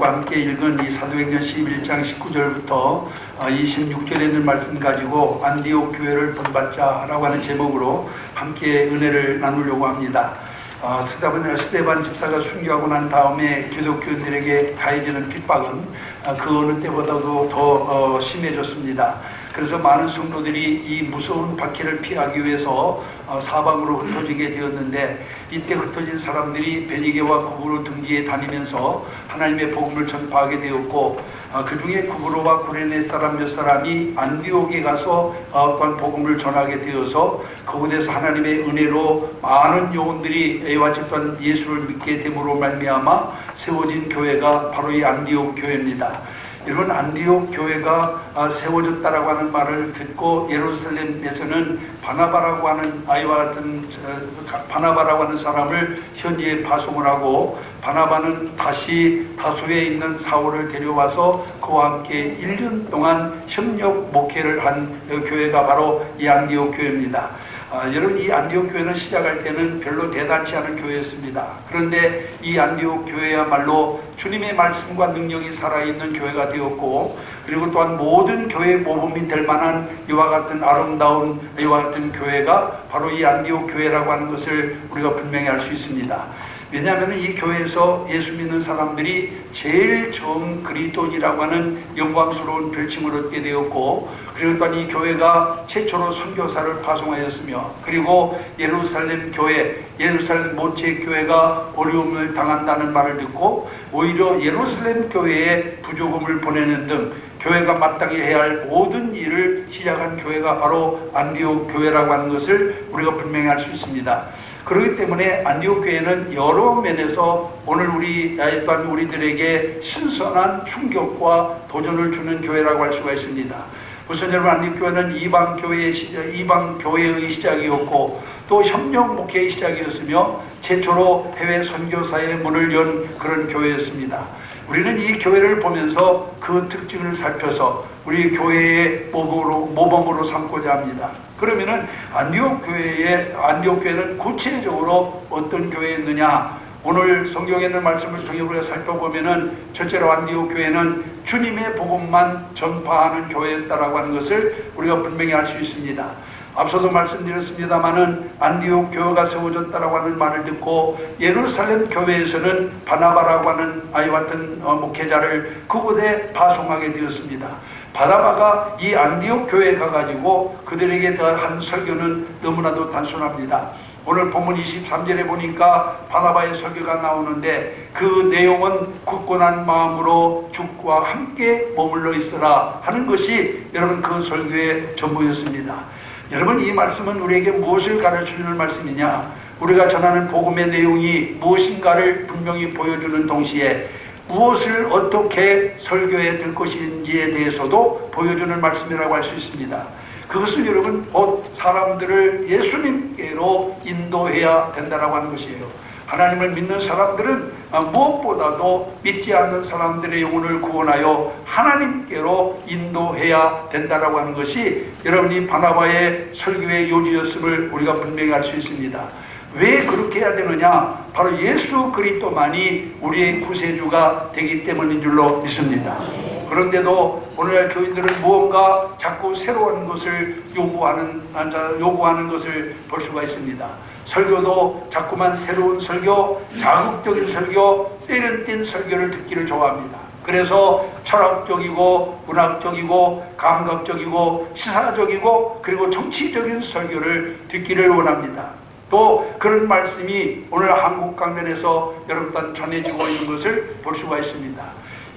여러분들과 함께 읽은 이 사도행전 11장 19절부터 26절에 있는 말씀 가지고 안디옥 교회를 본받자라고 하는 제목으로 함께 은혜를 나누려고 합니다. 스데반 집사가 순교하고 난 다음에 기독교인들에게 가해지는 핍박은 그 어느 때보다도 더 심해졌습니다. 그래서 많은 성도들이 이 무서운 박해를 피하기 위해서 사방으로 흩어지게 되었는데, 이때 흩어진 사람들이 베니게와 구브로 등지에 다니면서 하나님의 복음을 전파하게 되었고, 그 중에 구브로와 구레네 사람 몇 사람이 안디옥에 가서 또한 복음을 전하게 되어서 그곳에서 하나님의 은혜로 많은 영혼들이 이와 같은 예수를 믿게 됨으로 말미암아 세워진 교회가 바로 이 안디옥 교회입니다. 여러분, 안디옥 교회가 세워졌다라고 하는 말을 듣고 예루살렘에서는 바나바라고 하는 아이와 같은 바나바라고 하는 사람을 현지에 파송을 하고, 바나바는 다시 다소에 있는 사울을 데려와서 그와 함께 1년 동안 협력 목회를 한 교회가 바로 이 안디옥 교회입니다. 여러분, 이 안디옥 교회는 시작할 때는 별로 대단치 않은 교회였습니다. 그런데 이 안디옥 교회야말로 주님의 말씀과 능력이 살아있는 교회가 되었고, 그리고 또한 모든 교회 모범이 될 만한 이와 같은 아름다운 이와 같은 교회가 바로 이 안디옥 교회라고 하는 것을 우리가 분명히 알 수 있습니다. 왜냐하면 이 교회에서 예수 믿는 사람들이 제일 처음 그리스도인이라고 하는 영광스러운 별칭을 얻게 되었고, 그리고 또한 이 교회가 최초로 선교사를 파송하였으며, 그리고 예루살렘 교회, 예루살렘 모체 교회가 어려움을 당한다는 말을 듣고 오히려 예루살렘 교회에 부조금을 보내는 등 교회가 마땅히 해야 할 모든 일을 시작한 교회가 바로 안디옥 교회라고 하는 것을 우리가 분명히 알 수 있습니다. 그렇기 때문에 안디옥 교회는 여러 면에서 오늘 또한 우리들에게 신선한 충격과 도전을 주는 교회라고 할 수가 있습니다. 우선 여러분, 안디옥 교회는 이방 교회의 시작이었고, 또 협력 목회의 시작이었으며 최초로 해외 선교사의 문을 연 그런 교회였습니다. 우리는 이 교회를 보면서 그 특징을 살펴서 우리 교회의 모범으로 삼고자 합니다. 그러면은 안디옥 교회는 구체적으로 어떤 교회였느냐? 오늘 성경에 있는 말씀을 통해 우리가 살펴보면은, 첫째로 안디옥 교회는 주님의 복음만 전파하는 교회였다라고 하는 것을 우리가 분명히 알 수 있습니다. 앞서도 말씀드렸습니다마는 안디옥 교회가 세워졌다라고 하는 말을 듣고 예루살렘 교회에서는 바나바라고 하는 아이와 같은 목회자를 그곳에 파송하게 되었습니다. 바나바가 이 안디옥 교회에 가가지고 그들에게 한 설교는 너무나도 단순합니다. 오늘 본문 23절에 보니까 바나바의 설교가 나오는데, 그 내용은 굳건한 마음으로 주와 함께 머물러 있으라 하는 것이 여러분 그 설교의 전부였습니다. 여러분, 이 말씀은 우리에게 무엇을 가르쳐주는 말씀이냐? 우리가 전하는 복음의 내용이 무엇인가를 분명히 보여주는 동시에 무엇을 어떻게 설교해 들 것인지에 대해서도 보여주는 말씀이라고 할 수 있습니다. 그것은 여러분 곧 사람들을 예수님께로 인도해야 된다고 하는 것이에요. 하나님을 믿는 사람들은 무엇보다도 믿지 않는 사람들의 영혼을 구원하여 하나님께로 인도해야 된다고 하는 것이 여러분이 바나바의 설교의 요지였음을 우리가 분명히 알 수 있습니다. 왜 그렇게 해야 되느냐? 바로 예수 그리스도만이 우리의 구세주가 되기 때문인 줄로 믿습니다. 그런데도 오늘날 교인들은 무언가 자꾸 새로운 것을 요구하는 것을 볼 수가 있습니다. 설교도 자꾸만 새로운 설교, 자극적인 설교, 세련된 설교를 듣기를 좋아합니다. 그래서 철학적이고 문학적이고 감각적이고 시사적이고 그리고 정치적인 설교를 듣기를 원합니다. 또 그런 말씀이 오늘 한국 강단에서 여러분 전해지고 있는 것을 볼 수가 있습니다.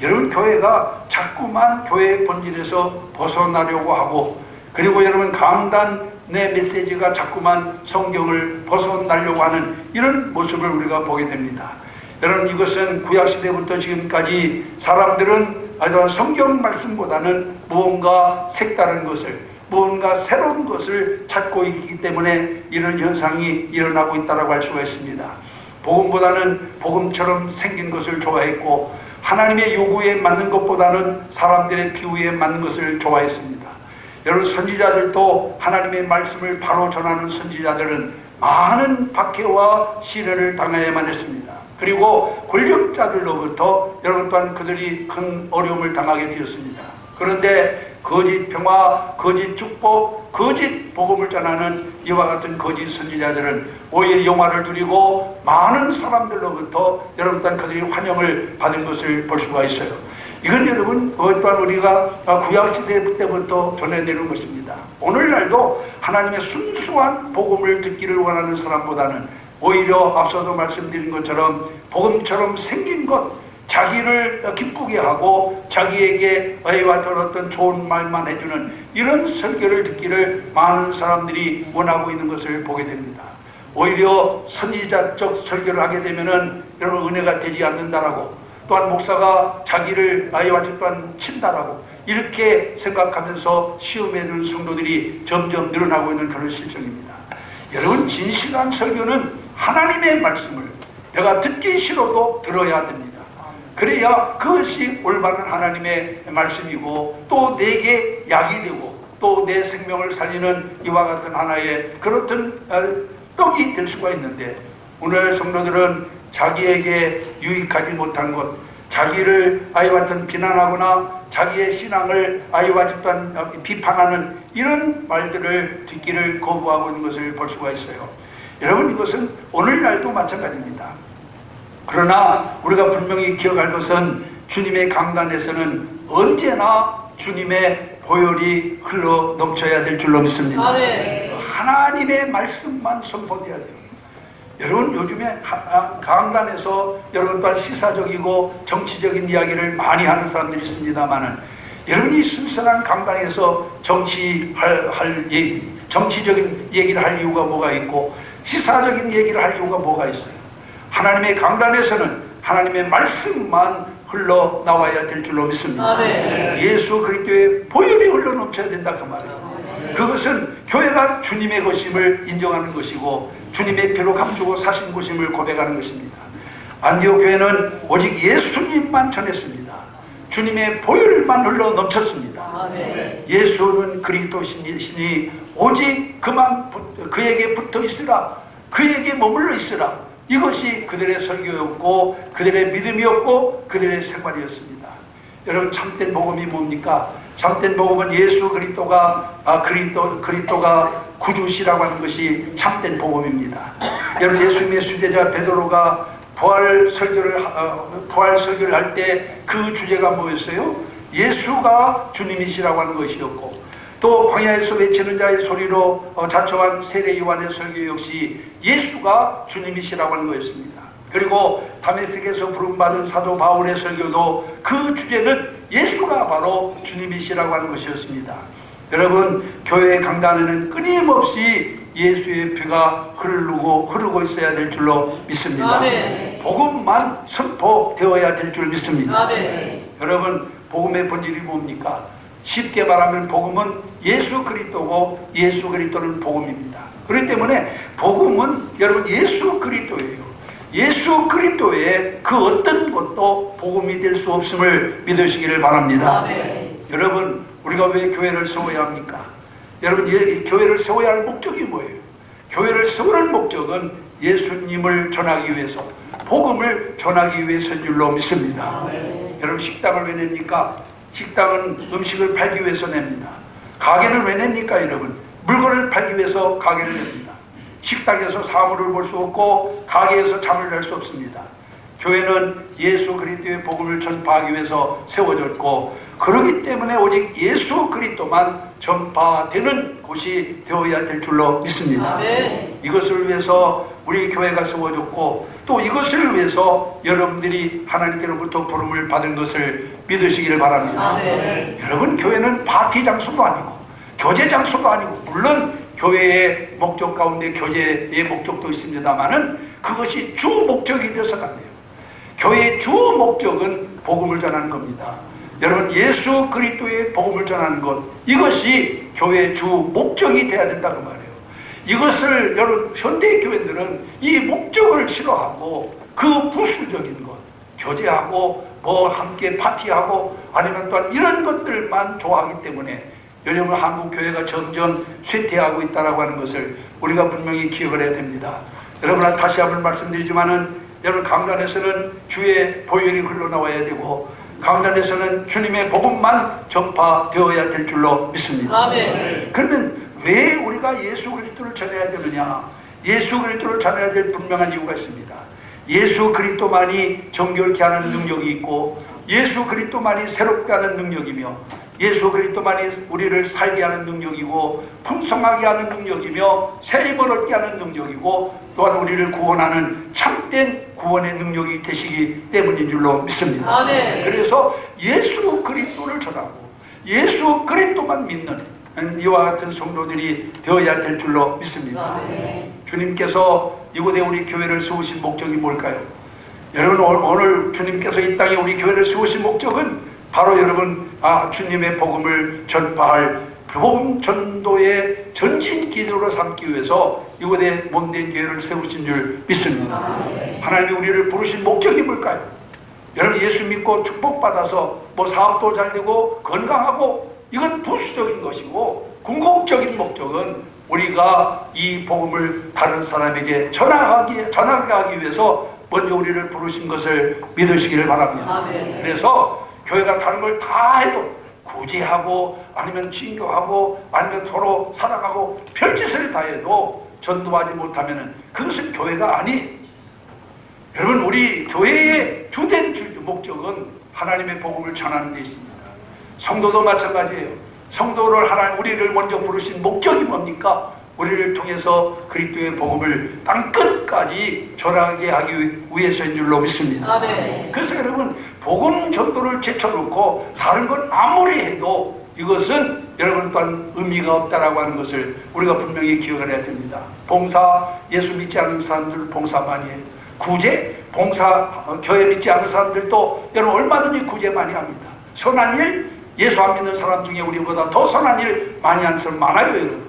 여러분, 교회가 자꾸만 교회의 본질에서 벗어나려고 하고, 그리고 여러분 강단의 메시지가 자꾸만 성경을 벗어나려고 하는 이런 모습을 우리가 보게 됩니다. 여러분, 이것은 구약시대부터 지금까지 사람들은 성경 말씀보다는 무언가 색다른 것을, 무언가 새로운 것을 찾고 있기 때문에 이런 현상이 일어나고 있다고 할 수가 있습니다. 복음보다는 복음처럼 생긴 것을 좋아했고, 하나님의 요구에 맞는 것보다는 사람들의 비유에 맞는 것을 좋아했습니다. 여러분, 선지자들도 하나님의 말씀을 바로 전하는 선지자들은 많은 박해와 시련을 당해야만 했습니다. 그리고 권력자들로부터 여러분 또한 그들이 큰 어려움을 당하게 되었습니다. 그런데 거짓 평화, 거짓 축복, 거짓 복음을 전하는 이와 같은 거짓 선지자들은 오히려 영화를 누리고 많은 사람들로부터 여러분 또한 그들이 환영을 받은 것을 볼 수가 있어요. 이건 여러분 또한 우리가 구약시대 때부터 전해내는 것입니다. 오늘날도 하나님의 순수한 복음을 듣기를 원하는 사람보다는 오히려 앞서도 말씀드린 것처럼 복음처럼 생긴 것, 자기를 기쁘게 하고 자기에게 의와 어떤 좋은 말만 해주는 이런 설교를 듣기를 많은 사람들이 원하고 있는 것을 보게 됩니다. 오히려 선지자적 설교를 하게 되면은 여러분 은혜가 되지 않는다라고, 또한 목사가 자기를 나이와 또한 친다라고 이렇게 생각하면서 시험에 드는 성도들이 점점 늘어나고 있는 그런 실정입니다. 여러분, 진실한 설교는 하나님의 말씀을 내가 듣기 싫어도 들어야 됩니다. 그래야 그것이 올바른 하나님의 말씀이고 또 내게 약이 되고 또 내 생명을 살리는 이와 같은 하나의 그렇던 떡이 될 수가 있는데, 오늘 성도들은 자기에게 유익하지 못한 것, 자기를 아이와 같은 비난하거나 자기의 신앙을 아이와 집단 비판하는 이런 말들을 듣기를 거부하고 있는 것을 볼 수가 있어요. 여러분, 이것은 오늘날도 마찬가지입니다. 그러나 우리가 분명히 기억할 것은 주님의 강단에서는 언제나 주님의 보혈이 흘러 넘쳐야 될 줄로 믿습니다. 하나님의 말씀만 선포돼야 돼요. 여러분, 요즘에 강단에서 여러분 또한 시사적이고 정치적인 이야기를 많이 하는 사람들이 있습니다만은, 여러분이 순수한 강단에서 정치적인 얘기를 할 이유가 뭐가 있고 시사적인 얘기를 할 이유가 뭐가 있어요? 하나님의 강단에서는 하나님의 말씀만 흘러나와야 될 줄로 믿습니다. 예수 그리스도의 보혈이 흘러넘쳐야 된다 그 말이에요. 그것은 교회가 주님의 것임을 인정하는 것이고 주님의 피로 감추고 사신 것임을 고백하는 것입니다. 안디옥 교회는 오직 예수님만 전했습니다. 주님의 보혈만 흘러 넘쳤습니다. 예수는 그리스도시니 오직 그에게 붙어 있으라, 그에게 머물러 있으라, 이것이 그들의 설교였고 그들의 믿음이었고 그들의 생활이었습니다. 여러분, 참된 복음이 뭡니까? 참된 복음은 예수 그리스도가 구주시라고 하는 것이 참된 복음입니다. 여러분, 예수님의 수제자 베드로가 부활 설교를 할 때 그 주제가 뭐였어요? 예수가 주님이시라고 하는 것이었고, 또 광야에서 외치는 자의 소리로 자초한 세례 요한의 설교 역시 예수가 주님이시라고 하는 거였습니다. 그리고 다메섹에서 부름받은 사도 바울의 설교도 그 주제는 예수가 바로 주님이시라고 하는 것이었습니다. 여러분, 교회의 강단에는 끊임없이 예수의 피가 흐르고 있어야 될 줄로 믿습니다. 복음만 선포되어야 될 줄 믿습니다. 여러분, 복음의 본질이 뭡니까? 쉽게 말하면 복음은 예수 그리스도고 예수 그리스도는 복음입니다. 그렇기 때문에 복음은 여러분 예수 그리스도예요. 예수 그리스도의 그 어떤 것도 복음이 될 수 없음을 믿으시기를 바랍니다. 여러분, 우리가 왜 교회를 세워야 합니까? 여러분, 교회를 세워야 할 목적이 뭐예요? 교회를 세우는 목적은 예수님을 전하기 위해서, 복음을 전하기 위해서인 줄로 믿습니다. 여러분, 식당을 왜 냅니까? 식당은 음식을 팔기 위해서 냅니다. 가게는 왜 냅니까? 여러분, 물건을 팔기 위해서 가게를 냅니다. 식당에서 사물을 볼 수 없고 가게에서 잠을 잘 수 없습니다. 교회는 예수 그리스도의 복음을 전파하기 위해서 세워졌고, 그렇기 때문에 오직 예수 그리스도만 전파되는 곳이 되어야 될 줄로 믿습니다. 이것을 위해서 우리 교회가 세워졌고, 또 이것을 위해서 여러분들이 하나님께로부터 부름을 받은 것을 믿으시기를 바랍니다. 여러분, 교회는 파티 장소도 아니고 교제 장소도 아니고, 물론 교회의 목적 가운데 교제의 목적도 있습니다만은 그것이 주 목적이 되어서는 안 돼요. 교회의 주 목적은 복음을 전하는 겁니다. 여러분, 예수 그리스도의 복음을 전하는 것, 이것이 교회의 주 목적이 되어야 된다 그 말이에요. 이것을 여러분, 현대 교회들은 이 목적을 싫어하고 그 부수적인 것, 교제하고 뭐 함께 파티하고 아니면 또한 이런 것들만 좋아하기 때문에 여러분, 한국 교회가 점점 쇠퇴하고 있다라고 하는 것을 우리가 분명히 기억을 해야 됩니다. 여러분, 다시 한번 말씀드리지만은 여러분 강단에서는 주의 보혈이 흘러나와야 되고 강단에서는 주님의 복음만 전파되어야 될 줄로 믿습니다. 아멘. 그러면 왜 우리가 예수 그리스도를 전해야 되느냐? 예수 그리스도를 전해야 될 분명한 이유가 있습니다. 예수 그리스도만이 정결케 하는 능력이 있고 예수 그리스도만이 새롭게 하는 능력이며 예수 그리스도만이 우리를 살게 하는 능력이고 풍성하게 하는 능력이며 새힘을 얻게 하는 능력이고 또한 우리를 구원하는 참된 구원의 능력이 되시기 때문인 줄로 믿습니다. 아멘. 그래서 예수 그리스도를 전하고 예수 그리스도만 믿는 이와 같은 성도들이 되어야 될 줄로 믿습니다. 아멘. 주님께서 이곳에 우리 교회를 세우신 목적이 뭘까요? 여러분 오늘 주님께서 이 땅에 우리 교회를 세우신 목적은 바로 여러분 주님의 복음을 전파할 복음 전도의 전진 기도로 삼기 위해서 이곳에 몸된 교회를 세우신 줄 믿습니다. 하나님이 우리를 부르신 목적이 뭘까요? 여러분 예수 믿고 축복받아서 뭐 사업도 잘 되고 건강하고 이건 부수적인 것이고 궁극적인 목적은 우리가 이 복음을 다른 사람에게 전하게 하기 위해서 먼저 우리를 부르신 것을 믿으시기를 바랍니다. 아멘. 그래서 교회가 다른 걸 다 해도 구제하고 아니면 친교하고 아니면 서로 사랑하고 별짓을 다 해도 전도하지 못하면 그것은 교회가 아니에요. 여러분 우리 교회의 주된 목적은 하나님의 복음을 전하는 데 있습니다. 성도도 마찬가지예요. 성도를 우리를 먼저 부르신 목적이 뭡니까? 우리를 통해서 그리스도의 복음을 땅 끝까지 전하게 하기 위해서인 줄로 믿습니다. 아멘. 그래서 여러분 복음 전도를 제쳐놓고 다른 건 아무리 해도 이것은 여러분 또한 의미가 없다라고 하는 것을 우리가 분명히 기억을 해야 됩니다. 봉사, 예수 믿지 않는 사람들 봉사 많이 해요. 구제, 봉사, 교회 믿지 않는 사람들도 여러분 얼마든지 구제 많이 합니다. 선한 일, 예수 안 믿는 사람 중에 우리보다 더 선한 일 많이 하는 사람 많아요. 여러분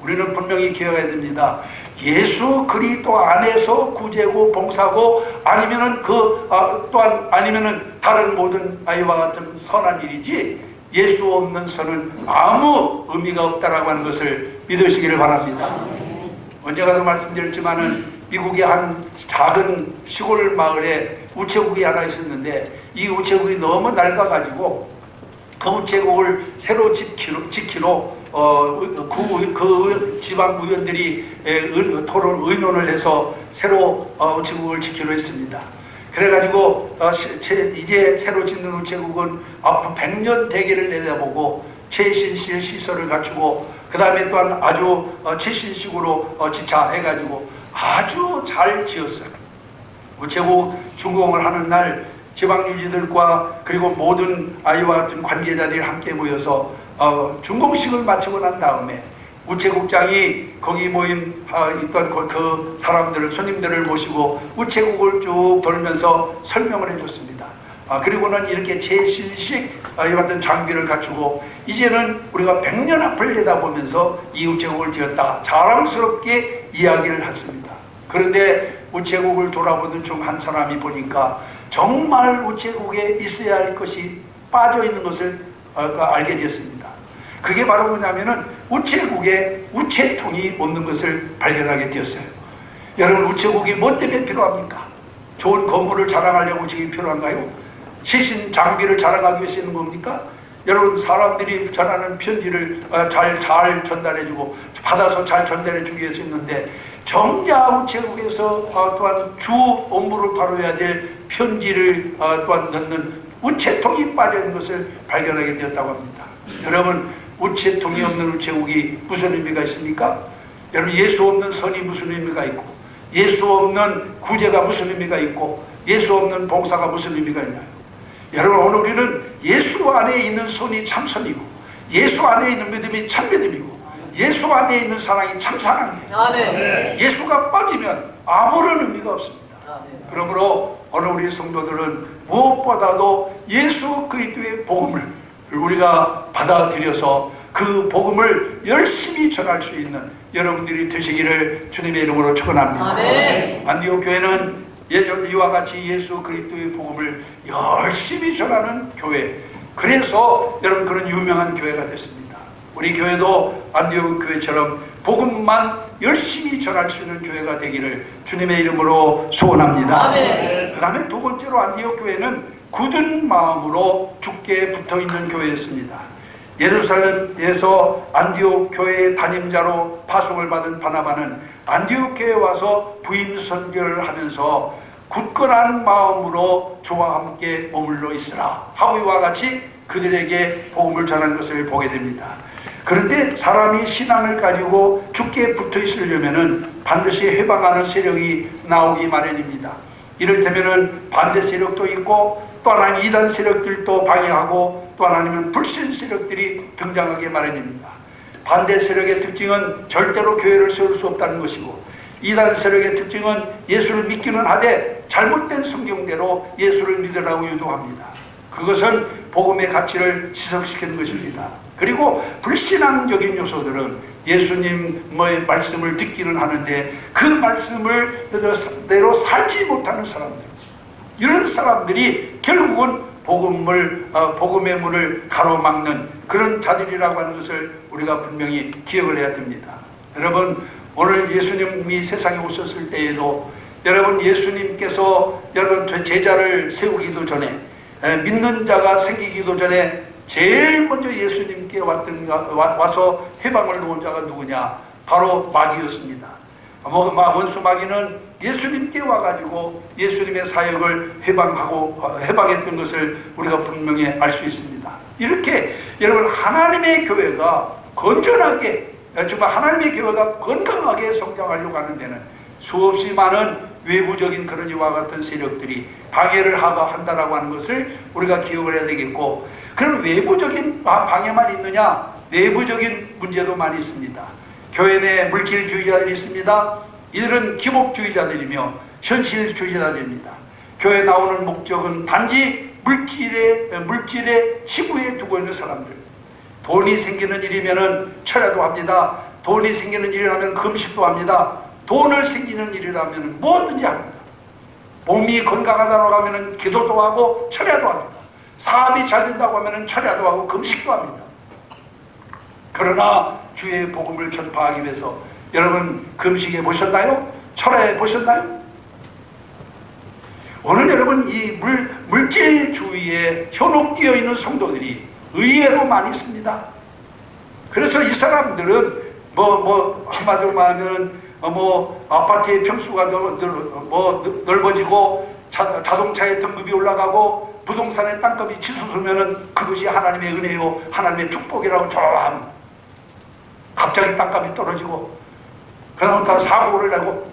우리는 분명히 기억해야 됩니다. 예수 그리스도 안에서 구제고 봉사고 아니면은 또한 아니면은 다른 모든 아이와 같은 선한 일이지 예수 없는 선은 아무 의미가 없다라고 하는 것을 믿으시기를 바랍니다. 언제가도 말씀드렸지만은 미국의 한 작은 시골 마을에 우체국이 하나 있었는데 이 우체국이 너무 낡아가지고 그 우체국을 새로 짓기로 그 지방 의원들이 의논을 해서 새로 우체국을 짓기로 했습니다. 그래가지고 이제 새로 짓는 우체국은 앞으로 100년 대계를 내다보고 최신식 시설을 갖추고 그 다음에 또한 아주 최신식으로 지차해가지고 아주 잘 지었어요. 우체국 준공을 하는 날 지방유지들과 그리고 모든 아이와 같은 관계자들이 함께 모여서 준공식을 마치고 난 다음에 우체국장이 거기 모인 있던 그 사람들을 손님들을 모시고 우체국을 쭉 돌면서 설명을 해줬습니다. 그리고는 이렇게 최신식 이와 같은 장비를 갖추고 이제는 우리가 100년 앞을 내다보면서 이 우체국을 지었다 자랑스럽게 이야기를 했습니다. 그런데 우체국을 돌아보는 중 한 사람이 보니까 정말 우체국에 있어야 할 것이 빠져있는 것을 알게 되었습니다. 그게 바로 뭐냐면은 우체국에 우체통이 없는 것을 발견하게 되었어요. 여러분 우체국이 뭐 때문에 필요합니까? 좋은 건물을 자랑하려고 우체국이 필요한가요? 최신 장비를 자랑하기 위해서 있는 겁니까? 여러분 사람들이 전하는 편지를 잘 전달해주고 받아서 잘 전달해주기 위해서 있는데 정작 우체국에서 또한 주 업무로 다뤄야 될 편지를 또한 넣는 우체통이 빠져있는 것을 발견하게 되었다고 합니다. 여러분 우체통이 없는 우체국이 무슨 의미가 있습니까? 여러분 예수 없는 선이 무슨 의미가 있고 예수 없는 구제가 무슨 의미가 있고 예수 없는 봉사가 무슨 의미가 있나요? 여러분 오늘 우리는 예수 안에 있는 선이 참 선이고 예수 안에 있는 믿음이 참 믿음이고 예수 안에 있는 사랑이 참 사랑이에요. 아멘. 예수가 빠지면 아무런 의미가 없습니다. 아멘. 그러므로 오늘 우리 성도들은 무엇보다도 예수 그리스도의 복음을 우리가 받아들여서 그 복음을 열심히 전할 수 있는 여러분들이 되시기를 주님의 이름으로 축원합니다. 아멘. 안디옥 교회는 이와 같이 예수 그리스도의 복음을 열심히 전하는 교회, 그래서 여러분 그런 유명한 교회가 됐습니다. 우리 교회도 안디옥 교회처럼 복음만 열심히 전할 수 있는 교회가 되기를 주님의 이름으로 소원합니다. 그 다음에 두 번째로 안디옥 교회는 굳은 마음으로 주께 붙어있는 교회였습니다. 예루살렘에서 안디옥 교회의 담임자로 파송을 받은 바나바는 안디옥 교회에 와서 부임 선교를 하면서 굳건한 마음으로 주와 함께 머물러 있으라 하고 이와 같이 그들에게 복음을 전한 것을 보게 됩니다. 그런데 사람이 신앙을 가지고 주께 붙어 있으려면 반드시 해방하는 세력이 나오기 마련입니다. 이를테면 반대 세력도 있고 또 하나는 이단 세력들도 방해하고 또 하나는 불신 세력들이 등장하기 마련입니다. 반대 세력의 특징은 절대로 교회를 세울 수 없다는 것이고 이단 세력의 특징은 예수를 믿기는 하되 잘못된 성경대로 예수를 믿으라고 유도합니다. 그것은 복음의 가치를 희석시키는 것입니다. 그리고 불신앙적인 요소들은 예수님의 말씀을 듣기는 하는데 그 말씀을 대로 살지 못하는 사람들, 이런 사람들이 결국은 복음의 문을 가로막는 그런 자들이라고 하는 것을 우리가 분명히 기억을 해야 됩니다. 여러분, 오늘 예수님이 세상에 오셨을 때에도 여러분 예수님께서 여러분 제자를 세우기도 전에 믿는 자가 생기기도 전에 제일 먼저 예수님께 와서 해방을 놓은 자가 누구냐? 바로 마귀였습니다. 원수 마귀는 예수님께 와가지고 예수님의 사역을 해방했던 것을 우리가 분명히 알 수 있습니다. 이렇게 여러분 하나님의 교회가 건전하게, 정말 하나님의 교회가 건강하게 성장하려고 하는 데는 수없이 많은 외부적인 그런 이와 같은 세력들이 방해를 한다라고 하는 것을 우리가 기억을 해야 되겠고, 그런 외부적인 방해만 있느냐? 내부적인 문제도 많이 있습니다. 교회 내 물질주의자들이 있습니다. 이들은 기복주의자들이며 현실주의자들입니다. 교회에 나오는 목적은 단지 물질의 치부에 두고 있는 사람들. 돈이 생기는 일이면 철야도 합니다. 돈이 생기는 일이라면 금식도 합니다. 돈을 생기는 일이라면 뭐든지 합니다. 몸이 건강하다고 하면 기도도 하고 철야도 합니다. 사업이 잘 된다고 하면 철야도 하고 금식도 합니다. 그러나 주의 복음을 전파하기 위해서 여러분 금식해 보셨나요? 철야해 보셨나요? 오늘 여러분 이 물질주의에 현혹되어 있는 성도들이 의외로 많이 있습니다. 그래서 이 사람들은 한마디로 말하면 아파트의 평수가 넓어지고 자동차의 등급이 올라가고 부동산의 땅값이 치솟으면은 그것이 하나님의 은혜요 하나님의 축복이라고 좋아함. 갑자기 땅값이 떨어지고 그다음 다 사고를 내고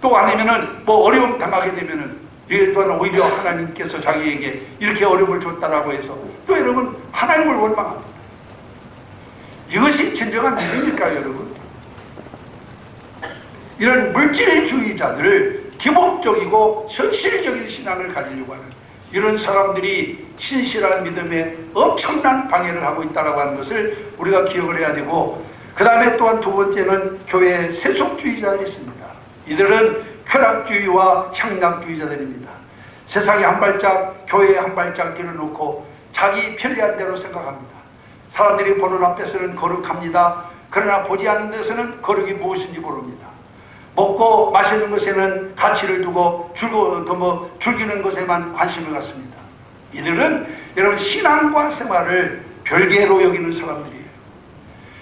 또 아니면은 어려움 당하게 되면은 이게 또한 오히려 하나님께서 자기에게 이렇게 어려움을 줬다라고 해서 또 여러분 하나님을 원망합니다. 이것이 진정한 믿음일까요, 여러분? 이런 물질주의자들을 기복적이고 현실적인 신앙을 가지려고 하는 이런 사람들이 신실한 믿음에 엄청난 방해를 하고 있다고 하는 것을 우리가 기억을 해야 되고, 그 다음에 또한 두 번째는 교회의 세속주의자들이 있습니다. 이들은 쾌락주의와 향락주의자들입니다. 세상에 한 발짝, 교회에 한 발짝 들여놓고 자기 편리한 대로 생각합니다. 사람들이 보는 앞에서는 거룩합니다. 그러나 보지 않는 데서는 거룩이 무엇인지 모릅니다. 먹고 마시는 것에는 가치를 두고 즐기는 것에만 관심을 갖습니다. 이들은 여러분 신앙과 생활을 별개로 여기는 사람들이에요.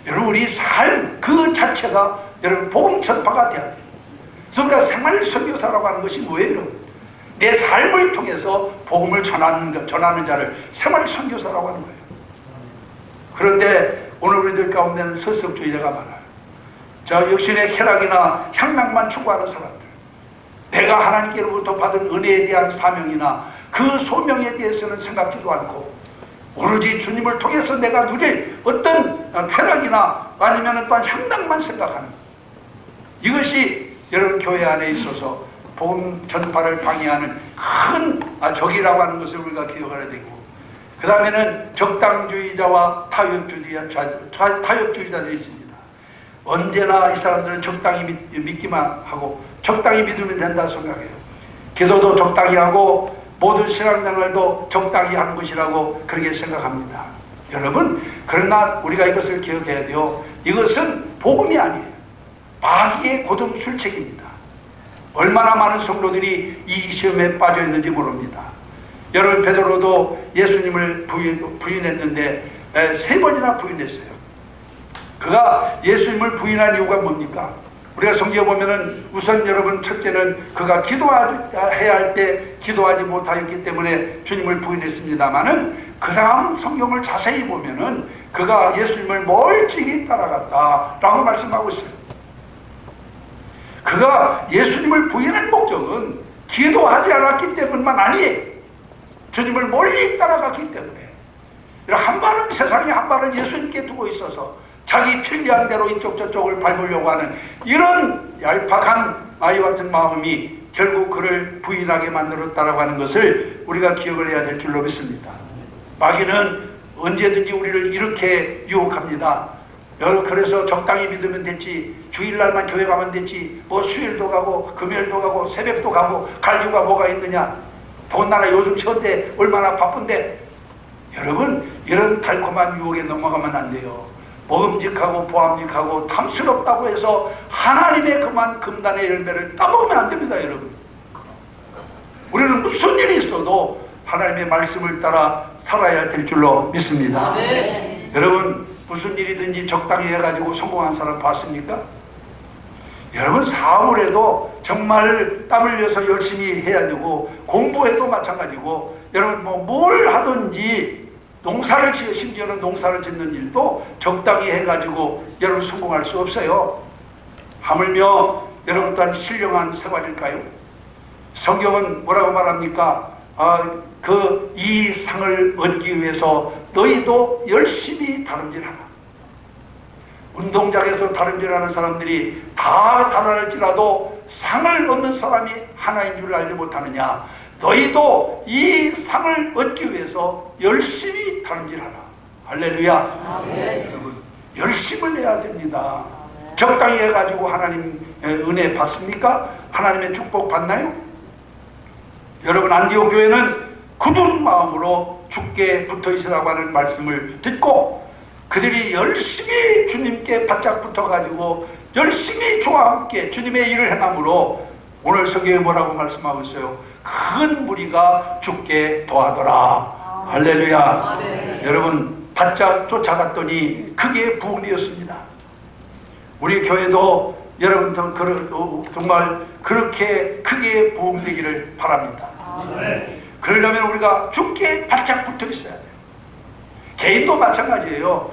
여러분 우리 삶 그 자체가 여러분 복음 전파가 돼야 돼요. 그러니까 생활 선교사라고 하는 것이 뭐예요, 여러분? 내 삶을 통해서 복음을 전하는 자를 생활 선교사라고 하는 거예요. 그런데 오늘 우리들 가운데는 세속주의자가 많아요. 육신의 쾌락이나 향락만 추구하는 사람들, 내가 하나님께로부터 받은 은혜에 대한 사명이나 그 소명에 대해서는 생각지도 않고 오로지 주님을 통해서 내가 누릴 어떤 쾌락이나 아니면 또한 향락만 생각하는, 이것이 여러분 교회 안에 있어서 복음 전파를 방해하는 큰 적이라고 하는 것을 우리가 기억해야 되고, 그 다음에는 적당주의자와 타협주의자들이 있습니다. 언제나 이 사람들은 적당히 믿기만 하고 적당히 믿으면 된다 생각해요. 기도도 적당히 하고 모든 신앙생활도 적당히 하는 것이라고 그렇게 생각합니다. 여러분, 그러나 우리가 이것을 기억해야 돼요. 이것은 복음이 아니에요. 마귀의 고등 술책입니다. 얼마나 많은 성도들이 이 시험에 빠져 있는지 모릅니다. 여러분, 베드로도 예수님을 부인했는데 3번이나 부인했어요. 그가 예수님을 부인한 이유가 뭡니까? 우리가 성경에 보면은 우선 여러분, 첫째는 그가 기도해야 할 때 기도하지 못하였기 때문에 주님을 부인했습니다마는 그 다음 성경을 자세히 보면은 그가 예수님을 멀찍이 따라갔다라고 말씀하고 있어요. 그가 예수님을 부인한 목적은 기도하지 않았기 때문만 아니에요. 주님을 멀리 따라갔기 때문에. 한 발은 세상에, 한 발은 예수님께 두고 있어서 자기 편리한 대로 이쪽 저쪽을 밟으려고 하는 이런 얄팍한 아이 같은 마음이 결국 그를 부인하게 만들었다라고 하는 것을 우리가 기억을 해야 될 줄로 믿습니다. 마귀는 언제든지 우리를 이렇게 유혹합니다. 그래서 적당히 믿으면 됐지, 주일날만 교회 가면 됐지, 뭐 수요일도 가고 금요일도 가고 새벽도 가고 갈 이유가 뭐가 있느냐, 더군다나 요즘 저때 얼마나 바쁜데. 여러분, 이런 달콤한 유혹에 넘어가면 안 돼요. 먹음직하고 보암직하고 탐스럽다고 해서 하나님의 그만 금단의 열매를 따먹으면 안 됩니다. 여러분, 우리는 무슨 일이 있어도 하나님의 말씀을 따라 살아야 될 줄로 믿습니다. 네. 여러분, 무슨 일이든지 적당히 해가지고 성공한 사람 봤습니까? 여러분, 사업을 해도 정말 땀 흘려서 열심히 해야 되고, 공부해도 마찬가지고, 여러분 뭘 하든지, 농사를 지어, 심지어는 농사를 짓는 일도 적당히 해가지고 여러분 성공할 수 없어요. 하물며 여러분 또한 신령한 생활일까요? 성경은 뭐라고 말합니까? 이 상을 얻기 위해서 너희도 열심히 다름질하라. 운동장에서 다름질하는 사람들이 다 달아날지라도 상을 얻는 사람이 하나인 줄 알지 못하느냐? 너희도 이 상을 얻기 위해서 열심히 다름질하라. 할렐루야. 아멘. 여러분, 열심을 내야 됩니다. 아멘. 적당히 해가지고 하나님 은혜 받습니까? 하나님의 축복 받나요? 여러분, 안디옥 교회는 굳은 마음으로 주께 붙어있으라고 하는 말씀을 듣고 그들이 열심히 주님께 바짝 붙어가지고 열심히 주와 함께 주님의 일을 행함으로 오늘 성경에 뭐라고 말씀하고 있어요? 큰 무리가 주께 도하더라. 할렐루야. 네. 여러분, 바짝 쫓아갔더니 크게 부흥되었습니다. 우리 교회도 여러분도 정말 그렇게 크게 부흥되기를 바랍니다. 네. 그러려면 우리가 주께 바짝 붙어 있어야 돼요. 개인도 마찬가지예요.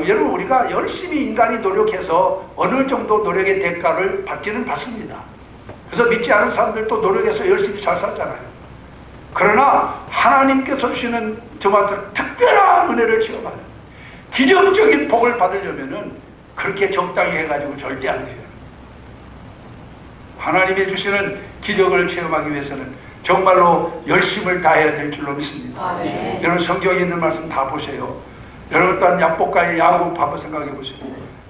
여러분, 우리가 열심히 인간이 노력해서 어느 정도 노력의 대가를 받기는 받습니다. 그래서 믿지 않은 사람들도 노력해서 열심히 잘 살잖아요. 그러나 하나님께서 주시는 저마다 특별한 은혜를 체험하는, 기적적인 복을 받으려면은 그렇게 적당히 해가지고 절대 안 돼요. 하나님이 주시는 기적을 체험하기 위해서는 정말로 열심을 다해야 될 줄로 믿습니다. 네. 여러분, 성경에 있는 말씀 다 보세요. 여러분 또한 약복과의 야곱 한번 생각해 보세요.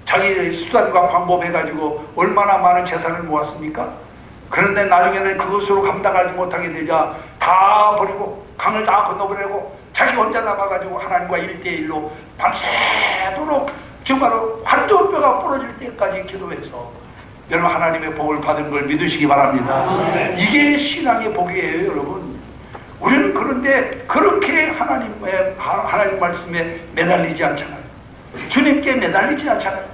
자기 수단과 방법 해가지고 얼마나 많은 재산을 모았습니까? 그런데 나중에는 그것으로 감당하지 못하게 되자 다 버리고 강을 다 건너버리고 자기 혼자 남아가지고 하나님과 1대1로 밤새도록 정말로 환도뼈가 부러질 때까지 기도해서 여러분 하나님의 복을 받은 걸 믿으시기 바랍니다. 이게 신앙의 복이에요. 여러분, 우리는 그런데 그렇게 하나님 말씀에 매달리지 않잖아요. 주님께 매달리지 않잖아요.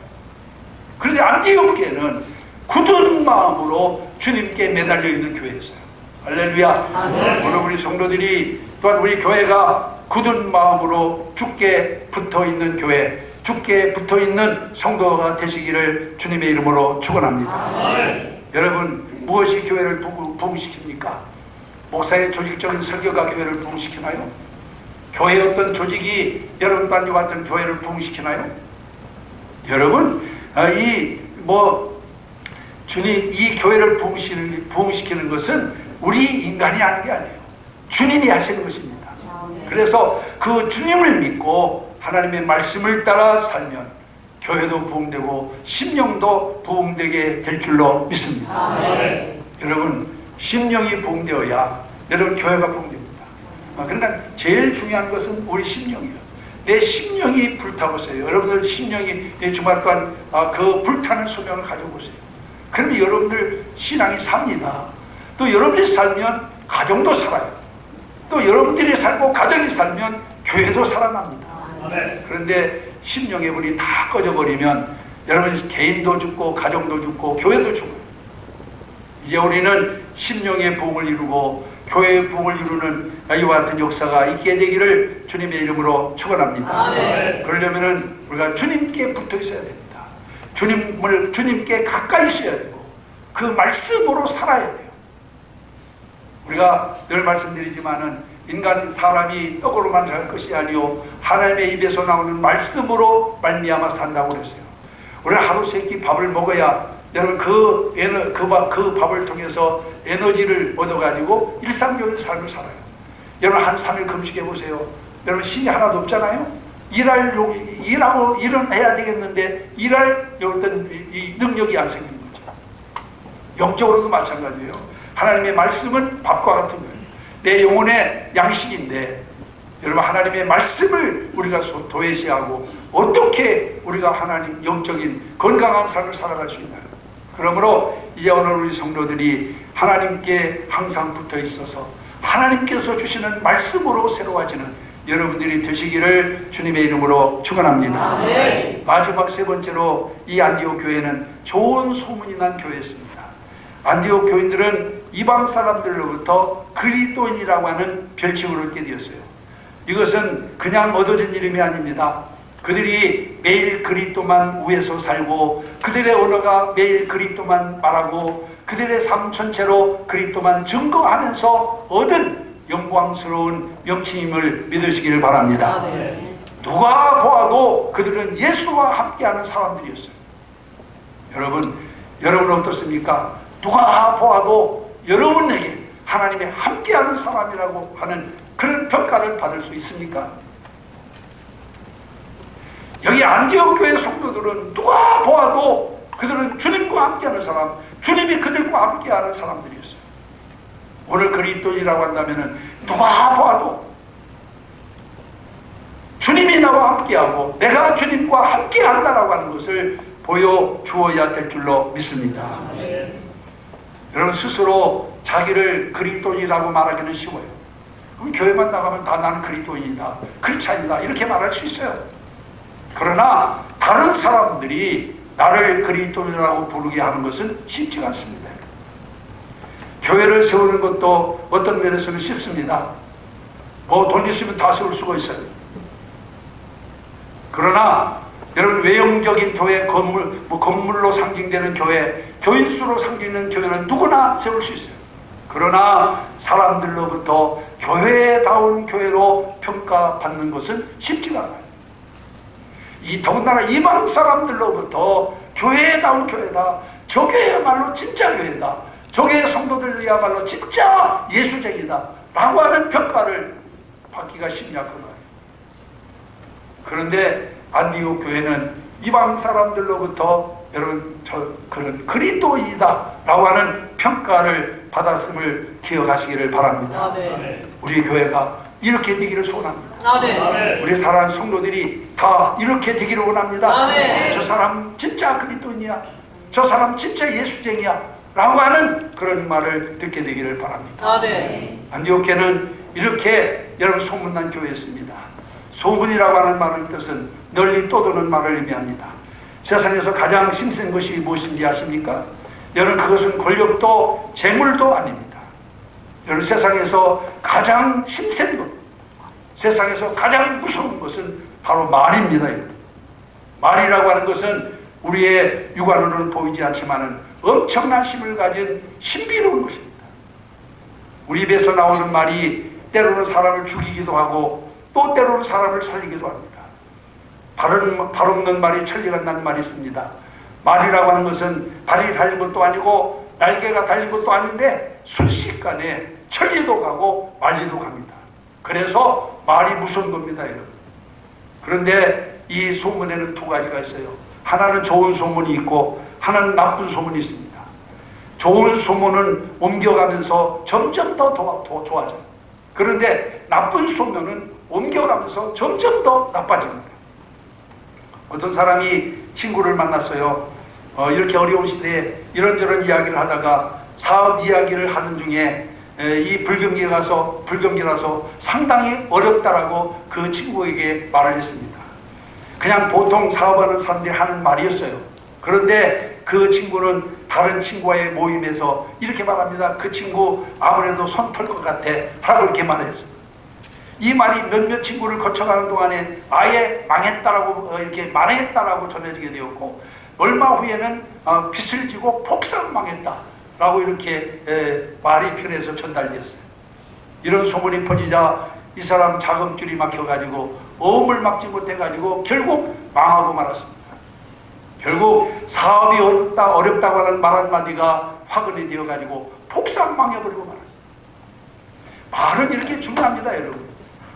그런데 안디옥 교회는 굳은 마음으로 주님께 매달려 있는 교회였어요. 할렐루야. 아멘. 오늘 우리 성도들이 또한 우리 교회가 굳은 마음으로 주께 붙어 있는 교회, 주께 붙어 있는 성도가 되시기를 주님의 이름으로 축원합니다. 아멘. 여러분, 무엇이 교회를 부흥시킵니까? 목사의 조직적인 설교가 교회를 부흥시키나요? 교회 어떤 조직이 여러분 단위 같은 교회를 부흥시키나요? 여러분, 주님, 이 교회를 부흥시키는 것은 우리 인간이 하는 게 아니에요. 주님이 하시는 것입니다. 그래서 그 주님을 믿고 하나님의 말씀을 따라 살면 교회도 부흥되고 심령도 부흥되게 될 줄로 믿습니다. 여러분, 심령이 부흥되어야 여러분 교회가 부흥됩니다. 그러니까 제일 중요한 것은 우리 심령이에요. 내 심령이 불타보세요. 여러분들 심령이 주말 동안 그 불타는 소명을 가져보세요. 그러면 여러분들 신앙이 삽니다. 또 여러분이 살면 가정도 살아요. 또 여러분들이 살고 가정이 살면 교회도 살아납니다. 그런데 심령의 불이 다 꺼져버리면 여러분 개인도 죽고 가정도 죽고 교회도 죽어요. 이제 우리는 심령의 부흥을 이루고 교회의 부흥을 이루는 이와 같은 역사가 있게 되기를 주님의 이름으로 축원합니다. 그러려면 우리가 주님께 붙어 있어야 됩니다. 주님께 가까이 있어야 되고 그 말씀으로 살아야 돼요. 우리가 늘 말씀드리지만은 인간 사람이 떡으로만 살 것이 아니요 하나님의 입에서 나오는 말씀으로 말미암아 산다고 그랬어요. 우리가 하루 세 끼 밥을 먹어야 여러분 그 밥을 통해서 에너지를 얻어가지고 일상적인 삶을 살아요. 여러분 한 3일 금식해 보세요. 여러분 신이 하나도 없잖아요. 일하고 일은 해야 되겠는데 일할 어떤 이 능력이 안 생기는 거죠. 영적으로도 마찬가지예요. 하나님의 말씀은 밥과 같은 거예요. 내 영혼의 양식인데 여러분 하나님의 말씀을 우리가 도외시하고 어떻게 우리가 하나님 영적인 건강한 삶을 살아갈 수 있나요? 그러므로 이제 오늘 우리 성도들이 하나님께 항상 붙어 있어서 하나님께서 주시는 말씀으로 새로워지는 여러분들이 되시기를 주님의 이름으로 축원합니다. 마지막 세 번째로 이 안디옥 교회는 좋은 소문이 난 교회였습니다. 안디옥 교인들은 이방 사람들로부터 그리스도인이라고 하는 별칭을 얻게 되었어요. 이것은 그냥 얻어진 이름이 아닙니다. 그들이 매일 그리스도만 위해서 살고 그들의 언어가 매일 그리스도만 말하고 그들의 삶 전체로 그리스도만 증거하면서 얻은 영광스러운 명칭임을 믿으시기를 바랍니다. 누가 보아도 그들은 예수와 함께하는 사람들이었어요. 여러분 어떻습니까? 누가 보아도 여러분에게 하나님의 함께하는 사람이라고 하는 그런 평가를 받을 수 있습니까? 여기 안디옥 교회 성도들은 누가 보아도 그들은 주님과 함께하는 사람, 주님이 그들과 함께하는 사람들이었어요. 오늘 그리스도인이라고 한다면 누가 보아도 주님이 나와 함께하고 내가 주님과 함께한다라고 하는 것을 보여주어야 될 줄로 믿습니다. 여러분 스스로 자기를 그리스도인이라고 말하기는 쉬워요. 그럼 교회만 나가면 다 나는 그리스도인이다, 크리스찬이다 이렇게 말할 수 있어요. 그러나 다른 사람들이 나를 그리스도인이라고 부르게 하는 것은 쉽지가 않습니다. 교회를 세우는 것도 어떤 면에서는 쉽습니다. 돈 있으면 다 세울 수가 있어요. 그러나 여러분 외형적인 교회, 건물로 상징되는 교회, 교인수로 상징되는 교회는 누구나 세울 수 있어요. 그러나 사람들로부터 교회다운 교회로 평가받는 것은 쉽지가 않아요. 더군다나 이방 사람들로부터 교회다운 교회다, 저 교회야말로 진짜 교회다, 저 교회 성도들이야말로 진짜 예수쟁이다 라고 하는 평가를 받기가 쉽냐 그 말이에요. 그런데 안디옥 교회는 이방 사람들로부터 여러분 그런 그리스도인이다 라고 하는 평가를 받았음을 기억하시기를 바랍니다. 우리 교회가 이렇게 되기를 소원합니다. 우리 사랑하는 성도들이 다 이렇게 되기를 원합니다. 저 사람 진짜 그리스도인이야, 저 사람 진짜 예수쟁이야 라고 하는 그런 말을 듣게 되기를 바랍니다. 안디옥교회는 이렇게 여러분 소문난 교회였습니다. 소문이라고 하는 말의 뜻은 널리 떠도는 말을 의미합니다. 세상에서 가장 힘센 것이 무엇인지 아십니까? 여러분 그것은 권력도 재물도 아닙니다. 여러분 세상에서 가장 힘센 것, 세상에서 가장 무서운 것은 바로 말입니다. 말이라고 하는 것은 우리의 육안으로는 보이지 않지만 엄청난 힘을 가진 신비로운 것입니다. 우리 입에서 나오는 말이 때로는 사람을 죽이기도 하고 또 때로는 사람을 살리기도 합니다. 발 없는 말이 천리간다는 말이 있습니다. 말이라고 하는 것은 발이 달린 것도 아니고 날개가 달린 것도 아닌데 순식간에 천리도 가고 말리도 갑니다. 그래서 말이 무서운 겁니다, 여러분. 그런데 이 소문에는 두 가지가 있어요. 하나는 좋은 소문이 있고 하나는 나쁜 소문이 있습니다. 좋은 소문은 옮겨가면서 점점 더 좋아져요. 그런데 나쁜 소문은 옮겨가면서 점점 더 나빠집니다. 어떤 사람이 친구를 만났어요. 이렇게 어려운 시대에 이런저런 이야기를 하다가 사업 이야기를 하는 중에 이 불경기라서 상당히 어렵다라고 그 친구에게 말을 했습니다. 그냥 보통 사업하는 사람들이 하는 말이었어요. 그런데 그 친구는 다른 친구와의 모임에서 이렇게 말합니다. 그 친구 아무래도 손 털 것 같아 하고 이렇게 말했어요. 이 말이 몇몇 친구를 거쳐가는 동안에 아예 망했다라고 이렇게 망했다라고 전해지게 되었고, 얼마 후에는 빚을 지고 폭삭 망했다라고 이렇게 말이 편해서 전달되었어요. 이런 소문이 퍼지자 이 사람 자금줄이 막혀가지고 어음을 막지 못해가지고 결국 망하고 말았습니다. 결국 사업이 어렵다고 하는 말 한마디가 화근이 되어가지고 폭삭 망해버리고 말았어요. 말은 이렇게 중요합니다, 여러분.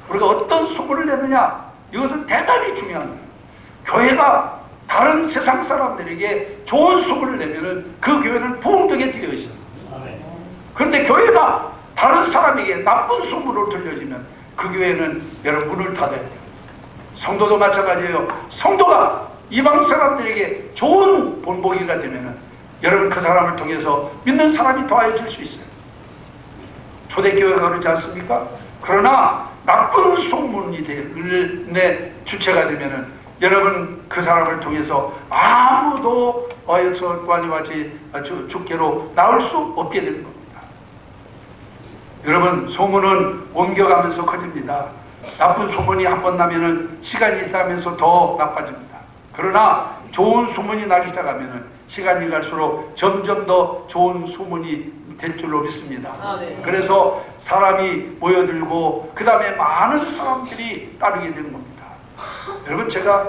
우리가 어떤 소문을 내느냐, 이것은 대단히 중요한 거예요. 교회가 다른 세상 사람들에게 좋은 소문을 내면은 그 교회는 부흥되게 되어 있어요. 그런데 교회가 다른 사람에게 나쁜 소문을 들려주면 그 교회는 여러분 문을 닫아야 돼요. 성도도 마찬가지예요. 성도가 이방 사람들에게 좋은 본보기가 되면은 여러분 그 사람을 통해서 믿는 사람이 더해질 수 있어요. 초대교회가 그렇지 않습니까? 그러나 나쁜 소문이 내 주체가 되면은 여러분 그 사람을 통해서 아무도 어여서까지 주께로 나올 수 없게 되는 겁니다. 여러분, 소문은 옮겨가면서 커집니다. 나쁜 소문이 한번 나면은 시간이 지나면서 더 나빠집니다. 그러나 좋은 소문이 나기 시작하면은 시간이 갈수록 점점 더 좋은 소문이 될 줄로 믿습니다. 네. 그래서 사람이 모여들고 그 다음에 많은 사람들이 따르게 되는 겁니다. 여러분, 제가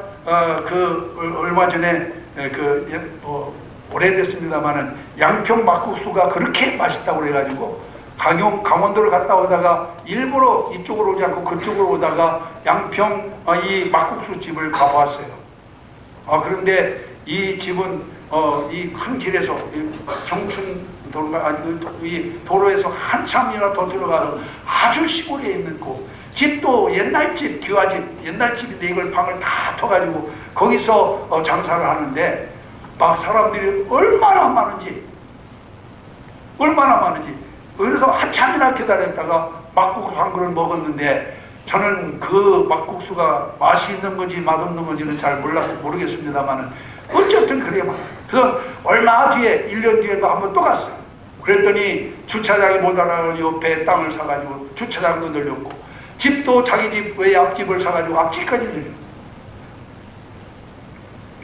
얼마 전에 오래됐습니다만은 양평 막국수가 그렇게 맛있다고 그래가지고 강원도를 갔다 오다가 일부러 이쪽으로 오지 않고 그쪽으로 오다가 양평 이 막국수 집을 가보았어요. 그런데 이 집은 이 큰 길에서 경춘 도로에서 한참이나 더 들어가서 아주 시골에 있는 곳, 집도 옛날 집, 기와집, 옛날 집인데 이걸 방을 다 터가지고 거기서 장사를 하는데 막 사람들이 얼마나 많은지 그래서 한참이나 기다렸다가 막국수 한 그릇 먹었는데 저는 그 막국수가 맛이 있는 건지 맛없는 건지는 잘 모르겠습니다만은 어쨌든 그래요. 그래서 얼마 뒤에 1년 뒤에도 한번 또 갔어요. 그랬더니 주차장이 모자라는 옆에 땅을 사가지고 주차장도 늘렸고 집도 자기 집 외에 앞집을 사가지고 앞집까지 늘렸고.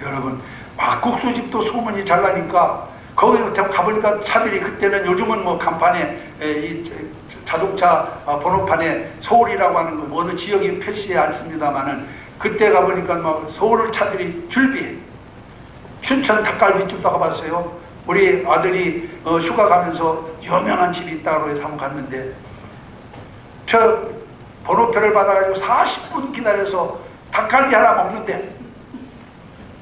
여러분, 막국수 집도 소문이 잘 나니까 거기 가보니까 차들이 그때는 요즘은 뭐 간판에 이 자동차 번호판에 서울이라고 하는 거 어느 지역이 표시해 않습니다만은 그때 가보니까 막 서울 차들이 줄비해. 춘천 닭갈비집도 가봤어요. 우리 아들이 휴가 가면서 유명한 집이 있다고 해서 한번 갔는데 번호표를 받아가지고 40분 기다려서 닭갈비 하나 먹는데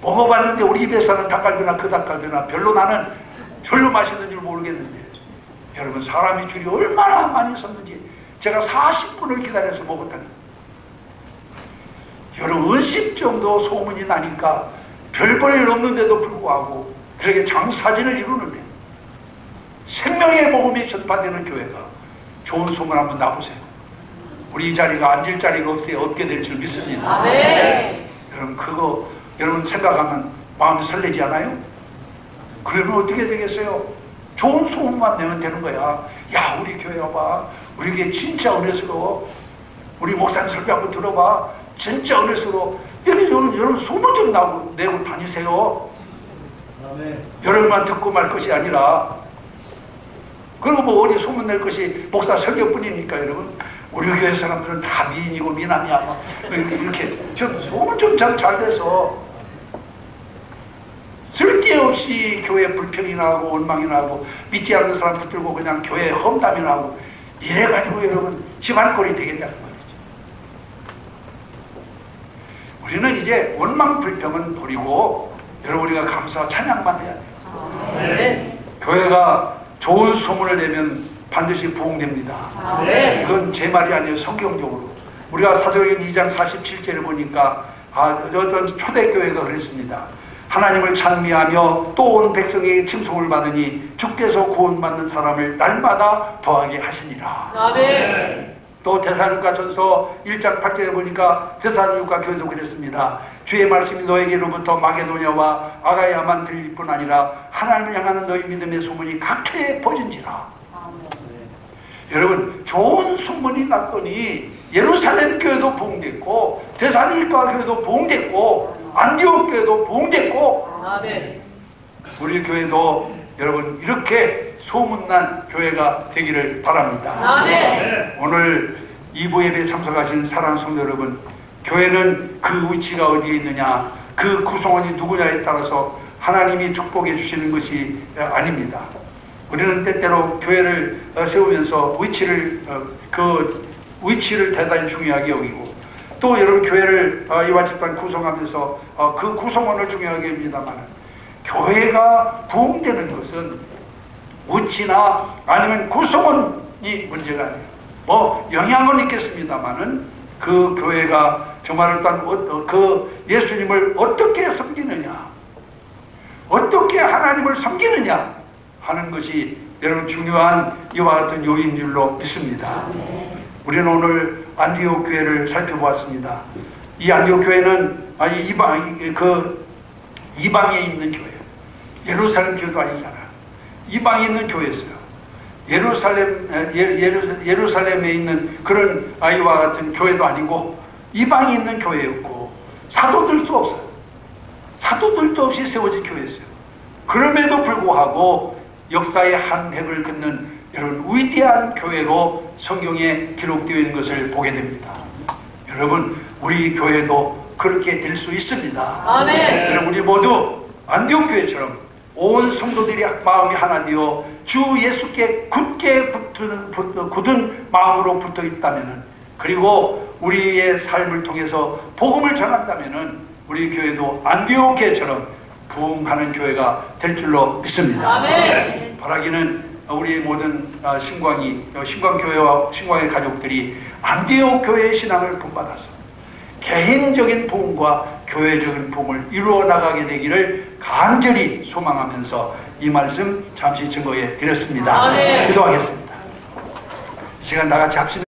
먹어봤는데 우리 집에서는 닭갈비나 그 닭갈비나 별로 맛있는 줄 모르겠는데 여러분, 사람이 줄이 얼마나 많이 섰는지 제가 40분을 기다려서 먹었다는 거예요. 여러분, 은식정도 소문이 나니까 별 볼 일 없는데도 불구하고 그렇게 장사진을 이루는데 생명의 복음이 전파되는 교회가 좋은 소문 한번 나보세요. 우리 이 자리가 앉을 자리가 없게 될 줄 믿습니다. 네. 여러분, 그거 여러분 생각하면 마음이 설레지 않아요? 그러면 어떻게 되겠어요? 좋은 소문만 내면 되는 거야. 야, 우리 교회 와봐. 우리 교회 진짜 은혜스러워. 우리 목사님 설교 한번 들어봐. 진짜 은혜스러워. 여러분 소문 좀 내고 다니세요. 여러분만 듣고 말 것이 아니라. 그리고 뭐 어디 소문 낼 것이 목사 설교뿐입니까, 여러분? 우리 교회 사람들은 다 미인이고 미남이야. 막 이렇게 좀 소문 좀 잘 돼서 쓸데없이 교회 불평이 나고 원망이 나고 믿지 않는 사람 붙들고 그냥 교회 험담이 나고 이래가지고 여러분 집안꼴이 되겠냐는 말이죠. 우리는 이제 원망 불평은 버리고 여러분 우리가 감사와 찬양만 해야 돼요. 네. 교회가 좋은 소문을 내면 반드시 부흥됩니다. 네. 이건 제 말이 아니에요. 성경적으로 우리가 사도행전 2장 47절에 보니까 어떤 초대교회가 그랬습니다. 하나님을 찬미하며 또 온 백성에게 칭송을 받으니 주께서 구원받는 사람을 날마다 더하게 하시니라. 아멘. 또 데살로니가전서 1장 8절에 보니까 데살로니가 교회도 그랬습니다. 주의 말씀이 너에게로부터 마게도냐와 아가야만 들릴 뿐 아니라 하나님을 향하는 너희 믿음의 소문이 각처에 퍼진지라. 여러분, 좋은 소문이 났더니 예루살렘 교회도 부흥됐고 데살로니가 교회도 부흥됐고 안디옥 교회도 부흥됐고. 아멘. 우리 교회도 여러분 이렇게 소문난 교회가 되기를 바랍니다. 아멘. 오늘 2부 예배에 참석하신 사랑하는 성도 여러분, 교회는 그 위치가 어디에 있느냐, 그 구성원이 누구냐에 따라서 하나님이 축복해 주시는 것이 아닙니다. 우리는 때때로 교회를 세우면서 위치를 대단히 중요하게 여기고, 또 여러분 교회를 이와 집단 구성하면서 그 구성원을 중요하게 합니다만, 교회가 부흥되는 것은 위치나 아니면 구성원이 문제가 아니에요. 영향은 있겠습니다만은 그 교회가 정말 어떤 그 예수님을 어떻게 섬기느냐, 어떻게 하나님을 섬기느냐 하는 것이 여러분 중요한 이와 같은 요인 줄로 믿습니다. 우리는 오늘 안디옥 교회를 살펴보았습니다. 이 안디옥 교회는 이방에 있는 교회예요. 예루살렘 교회도 아니잖아요. 이방에 있는 교회였어요. 예루살렘에 있는 그런 아이와 같은 교회도 아니고 이방에 있는 교회였고, 사도들도 없어요. 사도들도 없이 세워진 교회였어요. 그럼에도 불구하고 역사의 한 획을 긋는 여러분 위대한 교회로 성경에 기록되어 있는 것을 보게 됩니다. 여러분, 우리 교회도 그렇게 될 수 있습니다. 아멘. 여러분, 우리 모두 안디옥 교회처럼 온 성도들이 마음이 하나 되어 주 예수께 굳게 굳은 마음으로 붙어 있다면은, 그리고 우리의 삶을 통해서 복음을 전한다면은 우리 교회도 안디옥 교회처럼 부흥하는 교회가 될 줄로 믿습니다. 아멘. 바라기는 우리 모든 신광교회와 신광의 가족들이 안디옥 교회의 신앙을 본받아서 개인적인 부흥과 교회적인 부흥을 이루어 나가게 되기를 간절히 소망하면서 이 말씀 잠시 증거해 드렸습니다. 아멘. 기도하겠습니다. 이 시간 다 같이 합시다.